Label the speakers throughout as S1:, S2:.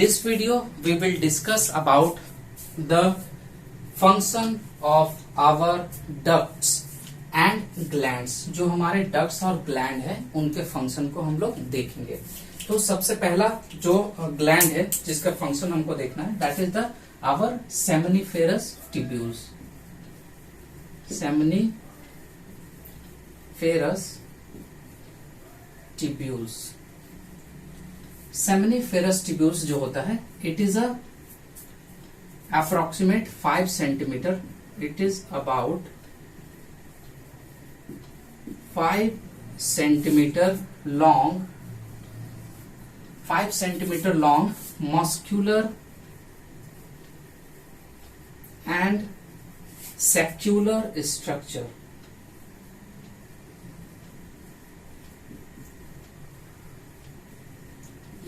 S1: this video we will discuss about the function of our ducts and glands। जो हमारे ducts और gland है उनके function को हम लोग देखेंगे। तो सबसे पहला जो gland है जिसका function हमको देखना है that is the our seminiferous tubules। seminiferous tubules seminiferous tubules जो होता है it is a approximate 5 centimeter, it is about 5 centimeter long, 5 centimeter long muscular and saccular structure।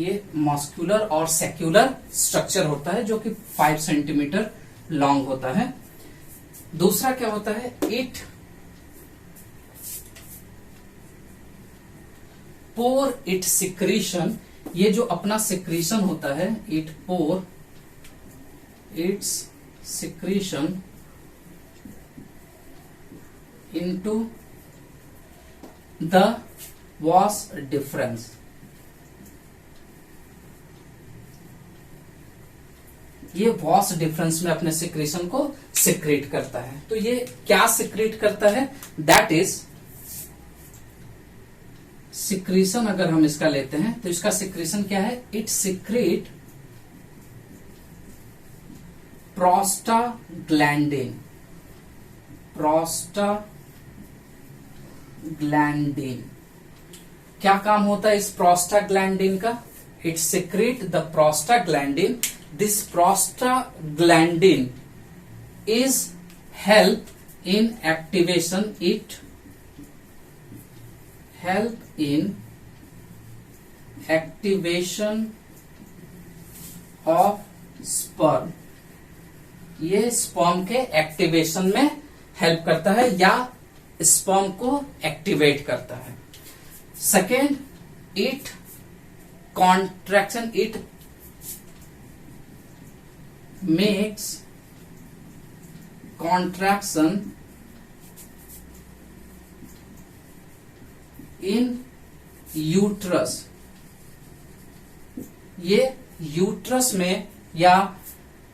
S1: ये मस्कुलर और सेक्युलर स्ट्रक्चर होता है जो कि 5 सेंटीमीटर लॉन्ग होता है। दूसरा क्या होता है, इट पोर इट सिक्रीशन। ये जो अपना सिक्रीशन होता है, it pour its secretion into the vas deferens. ये वॉस डिफरेंस में अपने सिक्रेशन को सिक्रेट करता है। तो ये क्या सिक्रेट करता है, दैट इज सिक्रेशन। अगर हम इसका लेते हैं तो इसका सिक्रेशन क्या है, इट सिक्रेट प्रोस्टाग्लैंडिन। प्रोस्टाग्लैंडिन क्या काम होता है इस प्रोस्टाग्लैंडिन का, it secrete the prostaglandin. This prostaglandin is help in activation. It help in activation of sperm। ये स्पर्म के एक्टिवेशन में हेल्प करता है या स्पर्म को एक्टिवेट करता है। Second, it contraction, it makes contraction in uterus। ये यूट्रस में या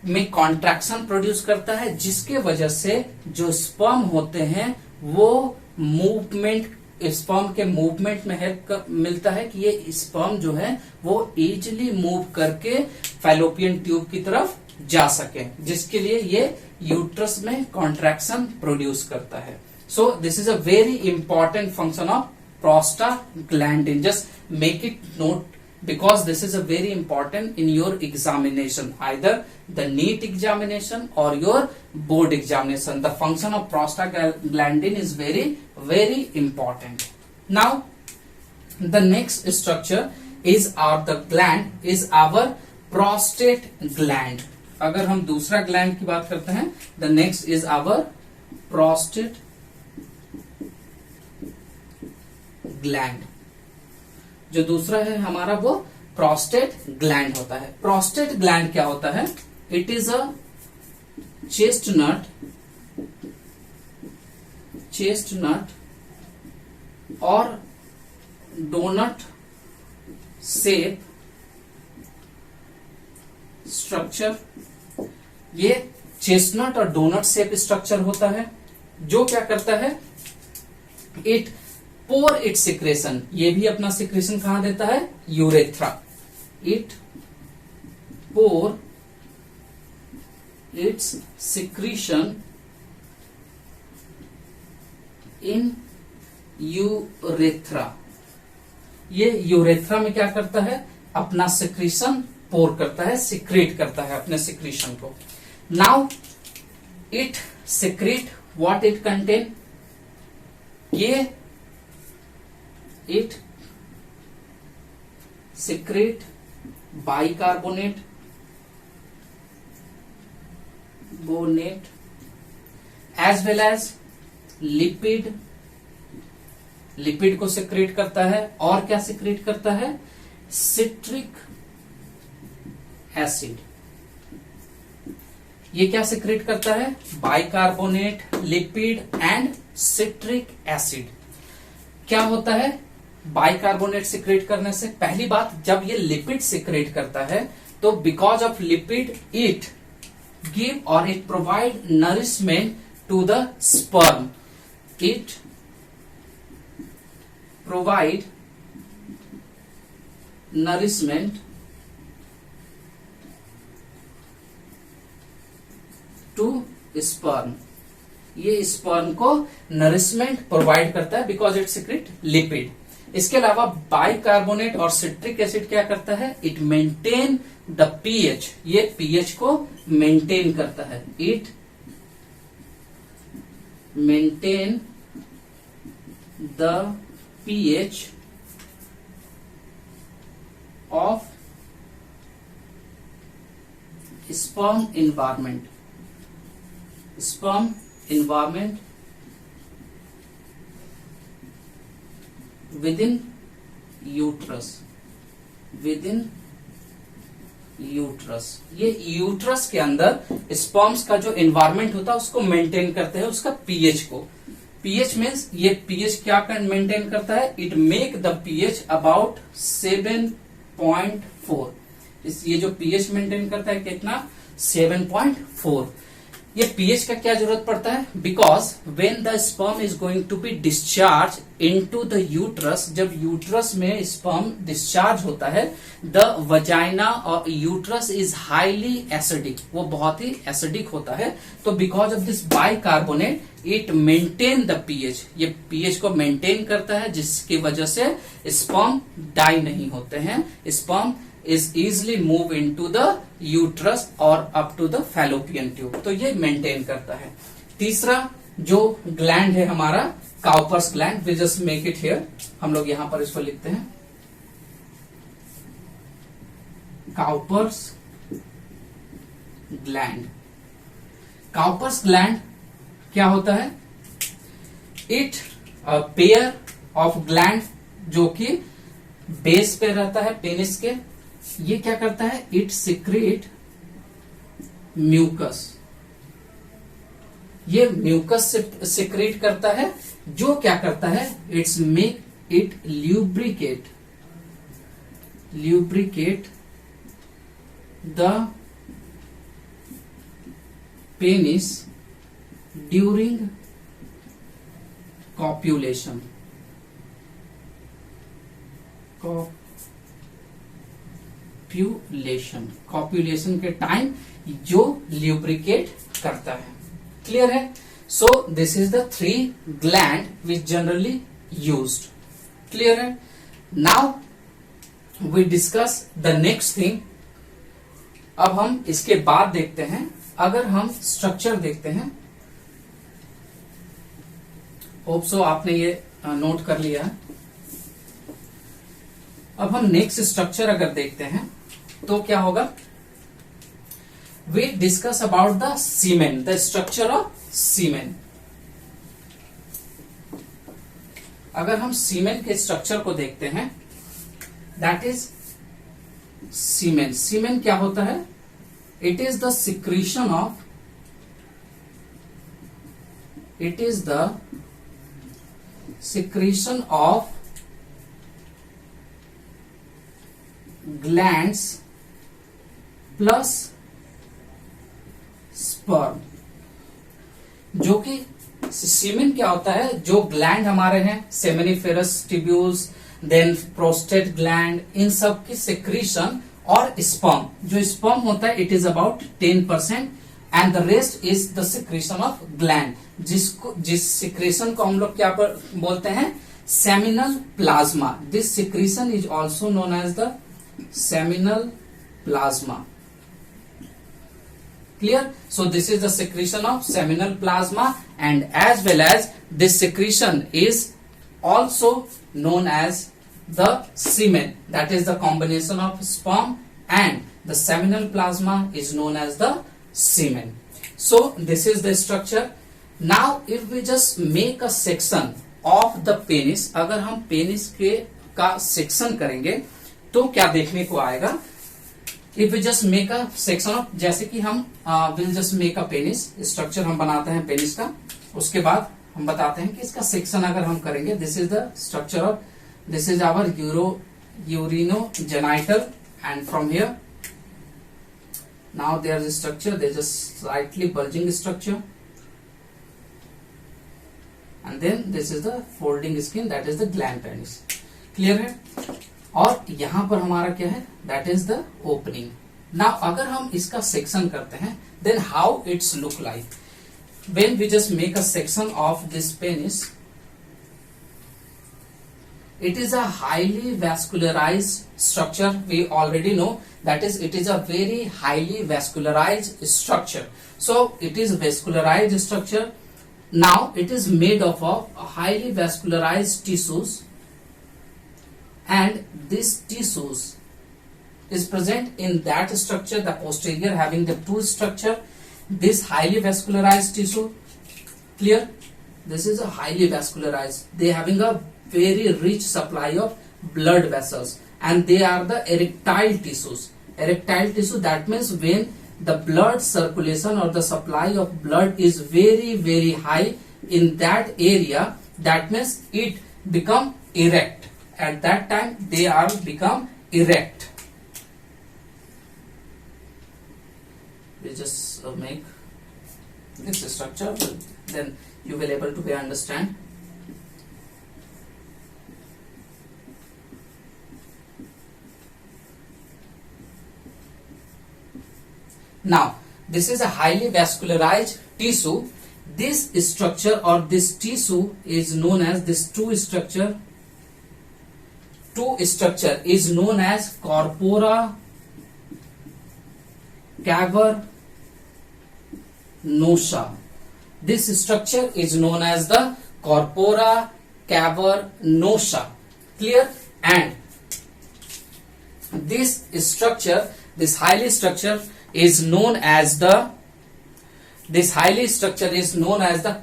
S1: में कॉन्ट्रैक्शन प्रोड्यूस करता है जिसके वजह से जो स्पर्म होते हैं वो मूवमेंट, स्पर्म के मूवमेंट में हेल्प मिलता है कि ये स्पर्म जो है वो इजीली मूव करके फैलोपियन ट्यूब की तरफ जा सके, जिसके लिए ये यूट्रस में कॉन्ट्रैक्शन प्रोड्यूस करता है। So this is a very important function of prostaglandin. Just make it note because this is a very important in your examination, either the NEET examination और your board examination. The function of prostaglandin is very very important. Now the next structure is our the gland is our prostate gland. अगर हम दूसरा gland की बात करते हैं, the next is our prostate gland. जो दूसरा है हमारा वो प्रोस्टेट ग्लैंड होता है। प्रोस्टेट ग्लैंड क्या होता है, इट इज अ चेस्टनट और डोनट शेप स्ट्रक्चर। ये चेस्टनट और डोनट शेप स्ट्रक्चर होता है जो क्या करता है, इट पोर इट सिक्रेशन। ये भी अपना सिक्रेशन कहां देता है, urethra. It pour its secretion in urethra. ये यूरेथ्रा में क्या करता है, अपना सिक्रीशन पोर करता है, सिक्रेट करता है अपने सिक्रीशन को। Now it secrete what it contain, ये it secrete bicarbonate as well as lipid. Lipid को सिक्रेट करता है और क्या सिक्रेट करता है, सिट्रिक एसिड। ये क्या सिक्रेट करता है? Bicarbonate, lipid and citric acid. क्या होता है बाइकार्बोनेट सिक्रेट करने से? पहली बात, जब ये लिपिड सिक्रेट करता है तो because of lipid it give और it provide nourishment to the sperm. It provide nourishment to sperm. ये स्पर्म को नरिशमेंट प्रोवाइड करता है बिकॉज इट सिक्रेट लिपिड। इसके अलावा बाइकार्बोनेट और सिट्रिक एसिड क्या करता है? It maintain the pH. ये पीएच को मेंटेन करता है। It maintain the pH of sperm environment within uterus. ये यूट्रस के अंदर स्पर्म्स का जो एनवायरमेंट होता है उसको मेंटेन करते हैं, उसका पीएच को। पीएच मीन्स ये पीएच क्या मेंटेन करता है? It make the pH about 7.4। ये जो पीएच मेंटेन करता है कितना? 7.4। ये पीएच का क्या जरूरत पड़ता है? Because when the sperm is going to be discharge into the uterus, जब यूट्रस में स्पर्म डिस्चार्ज होता है, द वजाइना और यूट्रस इज हाईली एसिडिक, वो बहुत ही एसिडिक होता है। तो because of this bicarbonate it maintain the pH, ये पीएच को मेंटेन करता है, जिसकी वजह से स्पर्म डाई नहीं होते हैं। Sperm is easily move into the uterus और up to the fallopian tube। तो ये मेंटेन करता है। तीसरा जो ग्लैंड है हमारा Cowper's gland, we just make it here, हम लोग यहां पर इसको लिखते हैं काउपर्स ग्लैंड। काउपर्स ग्लैंड क्या होता है? इट पेयर ऑफ ग्लैंड जो कि बेस पे रहता है पेनिस के। ये क्या करता है? It secrete mucus. ये म्यूकस सिक्रेट करता है, जो क्या करता है? It's make it lubricate the penis during copulation. Copulation के टाइम जो ल्यूब्रिकेट करता है। क्लियर है? So this is the 3 gland which generally used. Clear है? Now we discuss the next thing. अब हम इसके बाद देखते हैं, अगर हम स्ट्रक्चर देखते हैं, होप सो आपने ये नोट कर लिया है। अब हम नेक्स्ट स्ट्रक्चर अगर देखते हैं तो क्या होगा? We discuss about the semen, the structure of semen. अगर हम सीमेन के स्ट्रक्चर को देखते हैं, दैट इज सीमेन। सीमेन क्या होता है? It is the secretion of glands plus sperm. जो कि सीमेन क्या होता है? जो ग्लैंड हमारे हैं, seminiferous tubules, then prostate gland, इन सब की सिक्रीशन और स्पर्म। जो स्पर्म होता है it is about 10% and the rest is the secretion of gland, जिस सिक्रीशन को हम लोग क्या बोलते हैं? Seminal plasma. This secretion is also known as the seminal plasma. Clear? So this is the secretion of seminal plasma, and as well as this secretion is also known as the semen. That is the combination of sperm and the seminal plasma is known as the semen. So this is the structure. Now if we just make a section of the penis, अगर हम penis के का section करेंगे तो क्या देखने को आएगा? If we just make a section of, जैसे कि हम will just make a penis, structure हम बनाते हैं पेनिस का, उसके बाद हम बताते हैं कि इसका सेक्शन अगर हम करेंगे, this is the structure of, this is our urinogenital, and from here now there is a structure, there is a slightly bulging structure, and then this is the folding skin, that is the gland penis. Clear है? और यहां पर हमारा क्या है, that is the opening. now अगर हम इसका सेक्शन करते हैं, then how it's look like when we just make a section of this penis. It is a highly vascularized structure, we already know, that is it is a very highly vascularized structure. So it is vascularized structure. Now it is made of highly vascularized tissues, and this tissues is present in that structure, the posterior having the two structure, this highly vascularized tissue. Clear? This is a highly vascularized, they having a very rich supply of blood vessels, and they are the erectile tissues. Erectile tissue, that means when the blood circulation or the supply of blood is very very high in that area, that means it become erect. At that time they are become erect. We just make this structure, then you will able to understand. Now this is a highly vascularized tissue. This structure or this tissue is known as, this two structure is known as corpora cavernosa. This structure is known as the corpora cavernosa. Clear? And this structure, this highly structure is known as the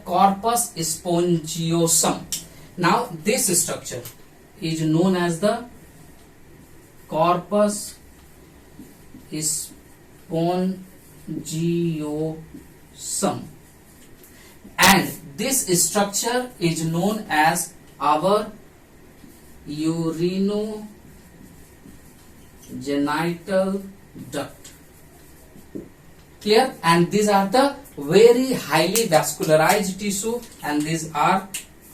S1: corpus spongiosum. Now this structure is known as the corpus spongiosum, and this structure is known as our urinogenital duct. Clear? And these are the very highly vascularized tissue, and these are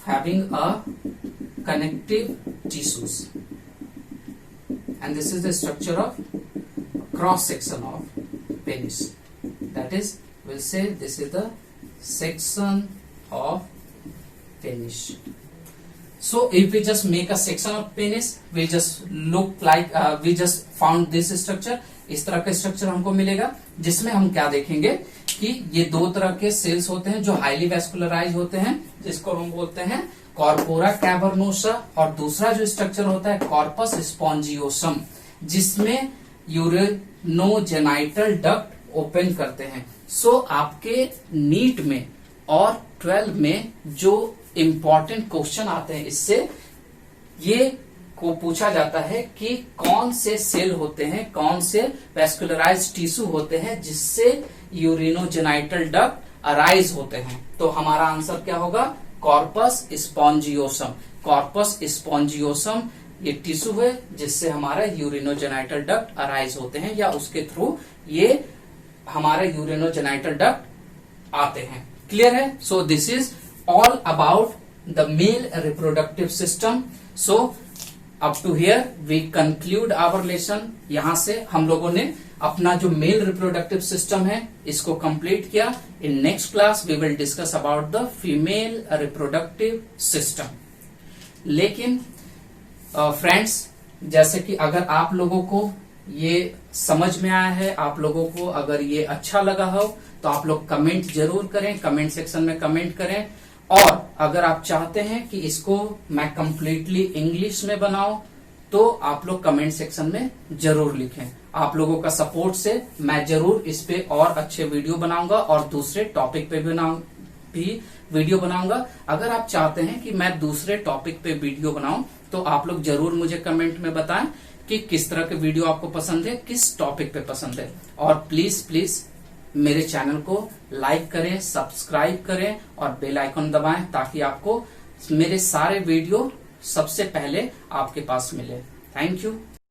S1: having a connective tissues, and this is the structure of cross section of penis. That is, we'll say this is the section of penis. So if we just make a section of penis, we just look like we just found this structure. इस तरह का structure हमको मिलेगा, जिसमें हम क्या देखेंगे कि ये दो तरह के सेल्स होते हैं जो हाईली वेस्कुलराइज होते हैं, जिसको हम बोलते हैं कॉर्पोरा कैवर्नोसा, और दूसरा जो स्ट्रक्चर होता है कॉर्पस स्पॉन्जियोसम, जिसमें यूरिनोजेनाइटल डक्ट ओपन करते हैं. सो आपके नीट में और 12 में जो इंपॉर्टेंट क्वेश्चन आते हैं, इससे ये को पूछा जाता है कि कौन से सेल होते हैं, कौन से वेस्कुलराइज्ड टिश्यू होते हैं जिससे यूरिनोजेनाइटल डक्ट अराइज होते हैं. तो हमारा आंसर क्या होगा? Corpus spongiosum. कॉर्पस स्पॉन्जियोसम ये टिश्यू है जिससे हमारा यूरिनोजेनाइटल डक्ट अराइज होते हैं, या उसके थ्रू ये हमारा यूरिनोजेनाइटल डक्ट आते हैं. क्लियर है? So this is all about the male reproductive system. So up to here we conclude our lesson. यहां से हम लोगों ने अपना जो मेल रिप्रोडक्टिव सिस्टम है इसको कंप्लीट किया. In next class we will discuss about the female reproductive system. लेकिन फ्रेंड्स, जैसे कि अगर आप लोगों को ये समझ में आया है, आप लोगों को अगर ये अच्छा लगा हो, तो आप लोग कमेंट जरूर करें, कमेंट सेक्शन में कमेंट करें. और अगर आप चाहते हैं कि इसको मैं कंप्लीटली इंग्लिश में बनाऊं, तो आप लोग कमेंट सेक्शन में जरूर लिखें. आप लोगों का सपोर्ट से मैं जरूर इस पे और अच्छे वीडियो बनाऊंगा और दूसरे टॉपिक पे भी वीडियो बनाऊंगा. अगर आप चाहते हैं कि मैं दूसरे टॉपिक पे वीडियो बनाऊं, तो आप लोग जरूर मुझे कमेंट में बताएं कि किस तरह के वीडियो आपको पसंद है, किस टॉपिक पे पसंद है। और प्लीज मेरे चैनल को लाइक करें, सब्सक्राइब करें और बेल आइकन दबाएं ताकि आपको मेरे सारे वीडियो सबसे पहले आपके पास मिले। Thank you.